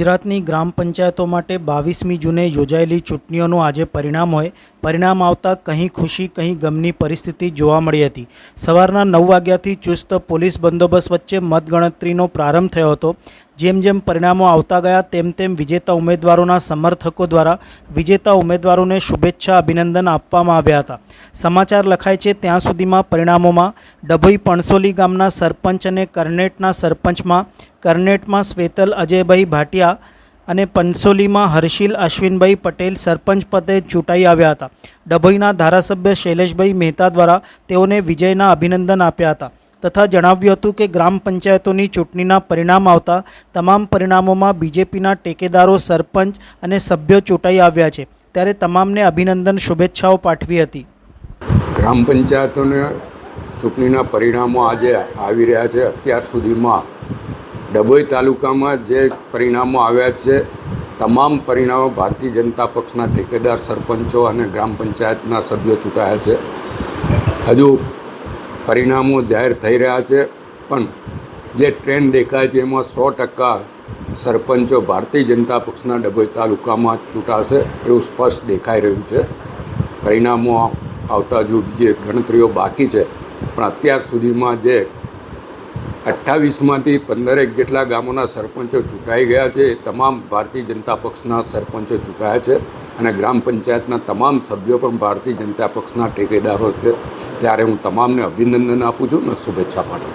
ગુજરાતની ગ્રામ પંચાયતો માટે 22મી જૂને યોજાયેલી ચૂંટણીઓનું આજે પરિણામ હોય. પરિણામ આવતા કંઈ ખુશી કંઈ ગમની પરિસ્થિતિ જોવા મળી હતી. સવારના 9 વાગ્યાથી ચુસ્ત પોલીસ બંદોબસ્ત વચ્ચે મતગણતરીનો પ્રારંભ થયો હતો. જેમ જેમ પરિણામો આવતા ગયા તેમ વિજેતા ઉમેદવારોના સમર્થકો દ્વારા વિજેતા ઉમેદવારોને શુભેચ્છા અભિનંદન આપવામાં આવ્યા હતા. સમાચાર લખાય છે ત્યાં સુધીમાં પરિણામોમાં ડભોઈ પણસોલી ગામના સરપંચ અને કરનેટમાં સ્વેતલ અજયભાઈ ભાટિયા અને પણસોલીમાં હર્ષિલ અશ્વિનભાઈ પટેલ સરપંચ પદે ચૂંટાઈ આવ્યા હતા. ડભોઈના ધારાસભ્ય શૈલેષભાઈ મહેતા દ્વારા તેઓને વિજયના અભિનંદન આપ્યા હતા તથા જણાવ્યું હતું કે ગ્રામ પંચાયતોની ચૂંટણીના પરિણામ આવતા તમામ પરિણામોમાં બીજેપીના ટેકેદારો, સરપંચ અને સભ્યો ચૂંટાઈ આવ્યા છે, ત્યારે તમામને અભિનંદન શુભેચ્છાઓ પાઠવી હતી. ગ્રામ પંચાયતોને ચૂંટણીના પરિણામો આજે આવી રહ્યા છે. અત્યાર સુધીમાં ડભોઈ તાલુકામાં જે પરિણામો આવ્યા છે તમામ પરિણામો ભારતીય જનતા પક્ષના ઠેકેદાર, સરપંચો અને ગ્રામ પંચાયતના સભ્યો ચૂંટાયા છે. હજુ પરિણામો જાહેર થઈ રહ્યા છે, પણ જે ટ્રેન્ડ દેખાય છે એમાં 100% સરપંચો ભારતીય જનતા પક્ષના ડભોઈ તાલુકામાં ચૂંટાશે એવું સ્પષ્ટ દેખાઈ રહ્યું છે. પરિણામો આવતા હજુ બીજી ગણતરીઓ બાકી છે, પણ અત્યાર સુધીમાં જે 28માંથી 15 જેટલા ગામોના સરપંચો ચૂંટાઈ ગયા છે એ તમામ ભારતીય જનતા પક્ષના સરપંચો ચૂંટાયા છે અને ગ્રામ પંચાયતના તમામ સભ્યો પણ ભારતીય જનતા પક્ષના ટેકેદારો છે. ત્યારે હું તમામને અભિનંદન આપું છું અને શુભેચ્છા પાઠવું છું.